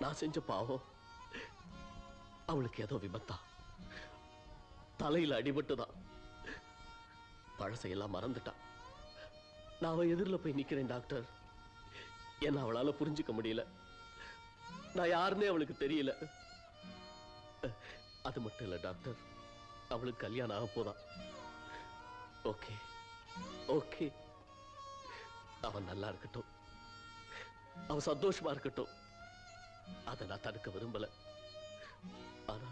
நான் செஞ்ச பாவம் அவளுக்கு ஏதோ விபத்தா, தலையில அடிபட்டுதான் பழசையெல்லாம் மறந்துட்டான். நான் அவ எதிரில் போய் நிக்கிறேன் டாக்டர். என்ன அவளால புரிஞ்சுக்க முடியல. நான் யாருன்னே அவளுக்கு தெரியல. அது மட்டும் இல்ல டாக்டர், அவளுக்கு கல்யாணம் ஆக போதான். ஓகே ஓகே, அவன் நல்லா இருக்கட்டும், அவன் சந்தோஷமா இருக்கட்டும். அதை நான் தடுக்க விரும்பல. ஆனா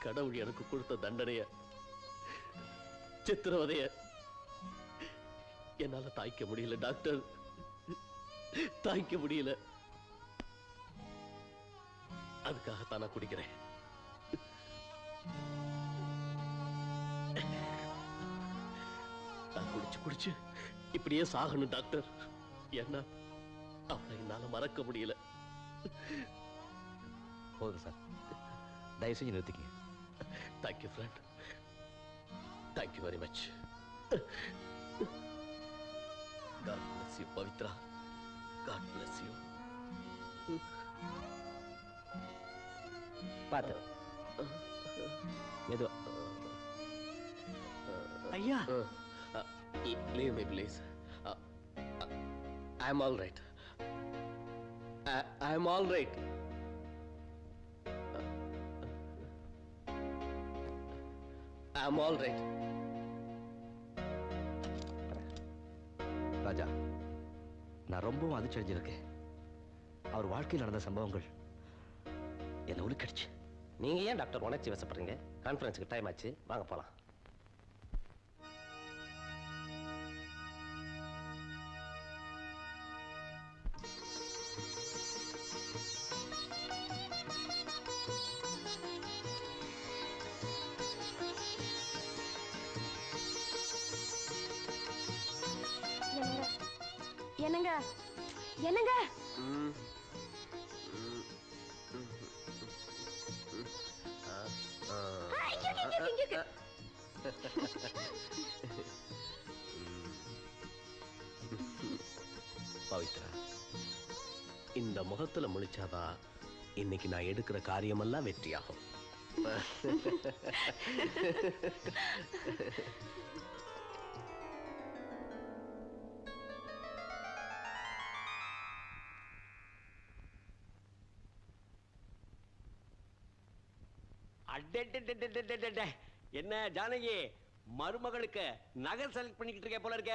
கடவுள் எனக்கு கொடுத்த தண்டனைய, சித்திரவதைய என்னால தாய்க்க முடியல டாக்டர், தாய்க்க முடியல. அதுக்காகத்தான் நான் குடிக்கிறேன். நான் குடிச்சு குடிச்சு இப்படியே சாகணும் டாக்டர். என்ன அவளை என்னால மறக்க முடியல. போதும் சார், தயவு செஞ்சு நிறுத்திக்கங்க. Thank you friend, thank you very much. God bless you, Pavithra. God bless you. பாத்து மெதுவா. ஐயா, leave me please. I'm all right. I'm all right. I'm all right. ராஜா, நான் ரொம்பவும் அதிர்ச்சியடைஞ்சிருக்கேன். அவர் வாழ்க்கையில் நடந்த சம்பவங்கள் என்ன உலுக்கடிச்சு. நீங்க ஏன் டாக்டர் உணர்ச்சி வசப்படுறீங்க? கான்ஃபரன்ஸுக்கு டைம் ஆச்சு, வாங்க போலாம். என்னங்க என்னங்க பவித்ரா, இந்த முகத்துல முழிச்சாதான் இன்னைக்கு நான் எடுக்கிற காரியமெல்லாம் வெற்றியாகும். என்ன ஜானகி, மருமகளுக்கு நகை செலக்ட் பண்ணிக்கிட்டு இருக்க போல இருக்க.